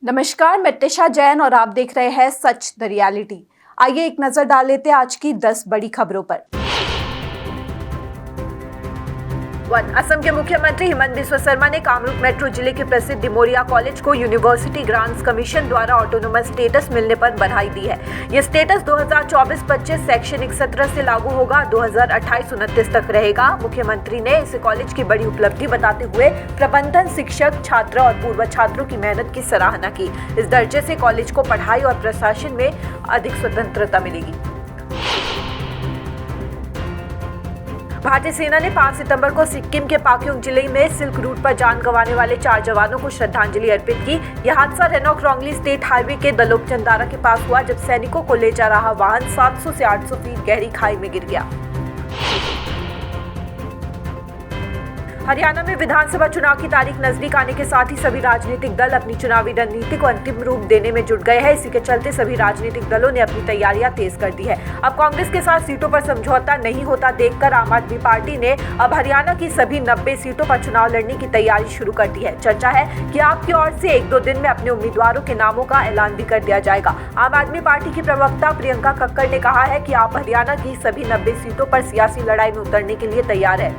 नमस्कार, मैं टिशा जैन और आप देख रहे हैं सच द रियलिटी। आइए एक नजर डाल लेते हैं आज की 10 बड़ी खबरों पर। असम के मुख्यमंत्री हिमंत बिस्वा शर्मा ने कामरूप मेट्रो जिले के प्रसिद्ध डिमोरिया कॉलेज को यूनिवर्सिटी ग्रांट्स कमीशन द्वारा ऑटोनोमस स्टेटस मिलने पर बधाई दी है। यह स्टेटस 2024-25 शैक्षणिक सत्र से लागू होगा, 2028-29 तक रहेगा। मुख्यमंत्री ने इसे कॉलेज की बड़ी उपलब्धि बताते हुए प्रबंधन, शिक्षक, छात्र और पूर्व छात्रों की मेहनत की सराहना की। इस दर्जे से कॉलेज को पढ़ाई और प्रशासन में अधिक स्वतंत्रता मिलेगी। भारतीय सेना ने 5 सितंबर को सिक्किम के पाक्योंग जिले में सिल्क रूट पर जान गंवाने वाले 4 जवानों को श्रद्धांजलि अर्पित की। यह हादसा रेनॉक रोंगली स्टेट हाईवे के दलोप चंदारा के पास हुआ, जब सैनिकों को ले जा रहा वाहन 700 से 800 फीट गहरी खाई में गिर गया। हरियाणा में विधानसभा चुनाव की तारीख नजदीक आने के साथ ही सभी राजनीतिक दल अपनी चुनावी रणनीति को अंतिम रूप देने में जुट गए हैं। इसी के चलते सभी राजनीतिक दलों ने अपनी तैयारियां तेज कर दी है। अब कांग्रेस के साथ सीटों पर समझौता नहीं होता देखकर आम आदमी पार्टी ने अब हरियाणा की सभी 90 सीटों पर चुनाव लड़ने की तैयारी शुरू कर दी है। चर्चा है कि आपकी ओर से 1-2 दिन में अपने उम्मीदवारों के नामों का ऐलान भी कर दिया जाएगा। आम आदमी पार्टी की प्रवक्ता प्रियंका कक्कड़ ने कहा है कि आप हरियाणा की सभी 90 सीटों पर सियासी लड़ाई में उतरने के लिए तैयार है।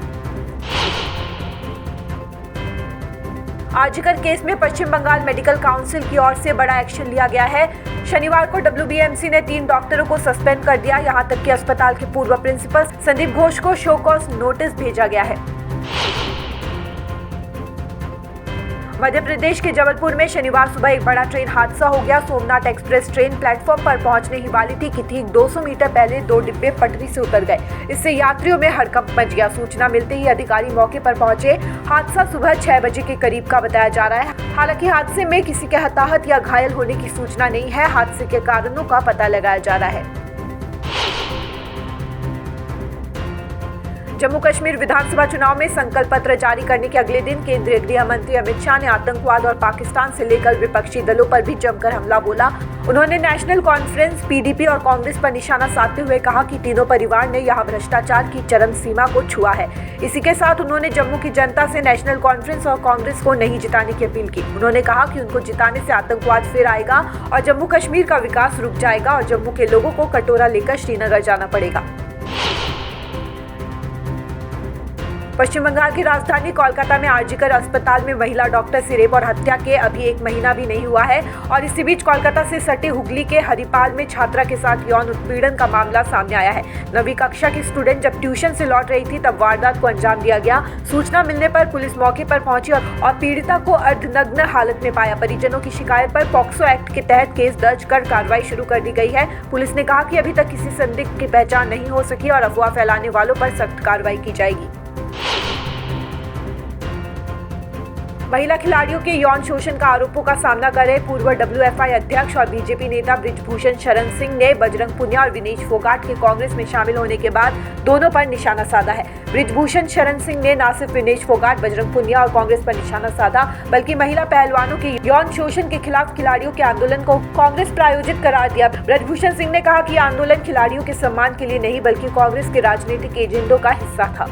आर्जिकर केस में पश्चिम बंगाल मेडिकल काउंसिल की ओर से बड़ा एक्शन लिया गया है। शनिवार को WBMC ने 3 डॉक्टरों को सस्पेंड कर दिया। यहां तक कि अस्पताल के पूर्व प्रिंसिपल संदीप घोष को शो कॉज नोटिस भेजा गया है। मध्य प्रदेश के जबलपुर में शनिवार सुबह एक बड़ा ट्रेन हादसा हो गया। सोमनाथ एक्सप्रेस ट्रेन प्लेटफॉर्म पर पहुंचने ही वाली थी कि ठीक 200 मीटर पहले 2 डिब्बे पटरी से उतर गए। इससे यात्रियों में हड़कंप मच गया। सूचना मिलते ही अधिकारी मौके पर पहुंचे। हादसा सुबह 6 बजे के करीब का बताया जा रहा है। हालांकि हादसे में किसी के हताहत या घायल होने की सूचना नहीं है। हादसे के कारणों का पता लगाया जा रहा है। जम्मू कश्मीर विधानसभा चुनाव में संकल्प पत्र जारी करने के अगले दिन केंद्रीय गृह मंत्री अमित शाह ने आतंकवाद और पाकिस्तान से लेकर विपक्षी दलों पर भी जमकर हमला बोला। उन्होंने नेशनल कॉन्फ्रेंस, PDP और कांग्रेस पर निशाना साधते हुए कहा कि तीनों परिवार ने यहां भ्रष्टाचार की चरम सीमा को छुआ है। इसी के साथ उन्होंने जम्मू की जनता से नेशनल कॉन्फ्रेंस और कांग्रेस को नहीं जिताने की अपील की। उन्होंने कहा कि उनको जिताने से आतंकवाद फिर आएगा और जम्मू कश्मीर का विकास रुक जाएगा और जम्मू के लोगों को कटोरा लेकर श्रीनगर जाना पड़ेगा। पश्चिम बंगाल की राजधानी कोलकाता में आर्जिकर अस्पताल में महिला डॉक्टर से रेप और हत्या के अभी 1 महीना भी नहीं हुआ है और इसी बीच कोलकाता से सटे हुगली के हरिपाल में छात्रा के साथ यौन उत्पीड़न का मामला सामने आया है। 9वीं कक्षा की स्टूडेंट जब ट्यूशन से लौट रही थी तब वारदात को अंजाम दिया गया। सूचना मिलने पर पुलिस मौके पर पहुंची और पीड़िता को अर्धनग्न हालत में पाया। परिजनों की शिकायत पर पॉक्सो एक्ट के तहत केस दर्ज कर कार्रवाई शुरू कर दी गई है। पुलिस ने कहा कि अभी तक किसी संदिग्ध की पहचान नहीं हो सकी और अफवाह फैलाने वालों पर सख्त कार्रवाई की जाएगी। महिला खिलाड़ियों के यौन शोषण का आरोपों का सामना कर रहे पूर्व WFI अध्यक्ष और बीजेपी नेता बृजभूषण शरण सिंह ने बजरंग पुनिया और विनेश फोगाट के कांग्रेस में शामिल होने के बाद दोनों पर निशाना साधा है। बृजभूषण शरण सिंह ने न सिर्फ विनेश फोगाट, बजरंग पुनिया और कांग्रेस पर निशाना साधा बल्कि महिला पहलवानों के यौन शोषण के खिलाफ खिलाड़ियों के आंदोलन को कांग्रेस प्रायोजित करार दिया। बृजभूषण सिंह ने कहा कि आंदोलन खिलाड़ियों के सम्मान के लिए नहीं बल्कि कांग्रेस के राजनीतिक एजेंडों का हिस्सा था।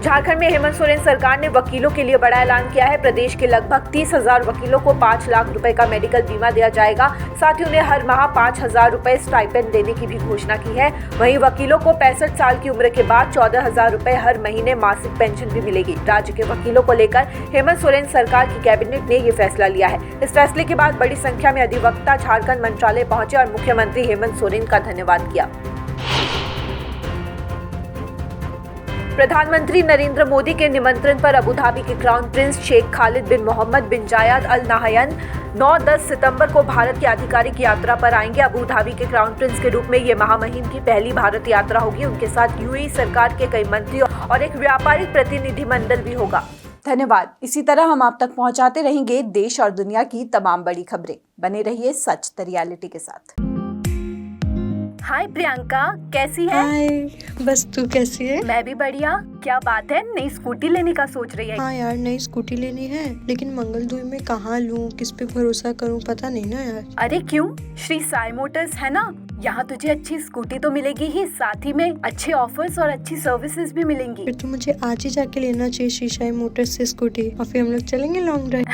झारखंड में हेमंत सोरेन सरकार ने वकीलों के लिए बड़ा ऐलान किया है। प्रदेश के लगभग 30,000 वकीलों को 5 लाख रुपए का मेडिकल बीमा दिया जाएगा। साथ ही उन्हें हर माह 5,000 रुपए स्टाइपेंड देने की भी घोषणा की है। वहीं वकीलों को 65 साल की उम्र के बाद 14,000 रुपए हर महीने मासिक पेंशन भी मिलेगी। राज्य के वकीलों को लेकर हेमंत सोरेन सरकार की कैबिनेट ने ये फैसला लिया है। इस फैसले के बाद बड़ी संख्या में अधिवक्ता झारखंड मंत्रालय पहुंचे और मुख्यमंत्री हेमंत सोरेन का धन्यवाद किया। प्रधानमंत्री नरेंद्र मोदी के निमंत्रण पर अबुधाबी के क्राउन प्रिंस शेख खालिद बिन मोहम्मद बिन जायद अल नाहयान 9-10 सितंबर को भारत की आधिकारिक यात्रा पर आएंगे। अबुधाबी के क्राउन प्रिंस के रूप में ये महामहिम की पहली भारत यात्रा होगी। उनके साथ UAE सरकार के कई मंत्री और एक व्यापारिक प्रतिनिधिमंडल भी होगा। धन्यवाद। इसी तरह हम आप तक पहुंचाते रहेंगे देश और दुनिया की तमाम बड़ी खबरें। बने रहिए सच द रियलिटी के साथ। हाय प्रियंका, कैसी है? हाय, बस तू कैसी है? मैं भी बढ़िया। क्या बात है, नई स्कूटी लेने का सोच रही है? हाँ यार, नई स्कूटी लेनी है, लेकिन मंगलदुई में कहाँ लूँ, किस पे भरोसा करूँ, पता नहीं ना यार। अरे क्यों, श्री साई मोटर्स है ना, यहाँ तुझे अच्छी स्कूटी तो मिलेगी ही, साथ ही में अच्छे ऑफर्स और अच्छी सर्विसेज भी मिलेंगी। फिर तो मुझे आज ही जाके लेना चाहिए श्री साई मोटर्स से स्कूटी, और फिर हम लोग चलेंगे लॉन्ग ड्राइव।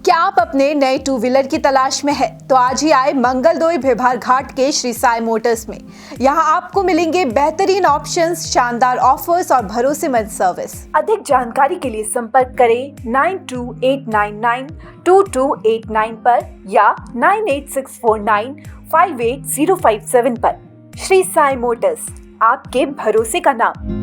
क्या आप अपने नए टू व्हीलर की तलाश में है तो आज ही आए मंगलदोई भिभार घाट के श्री साई मोटर्स में। यहाँ आपको मिलेंगे बेहतरीन ऑप्शंस, शानदार ऑफर्स और भरोसेमंद सर्विस। अधिक जानकारी के लिए संपर्क करें 9289922289 पर या 986495805 पर। श्री साई मोटर्स, आपके भरोसे का नाम।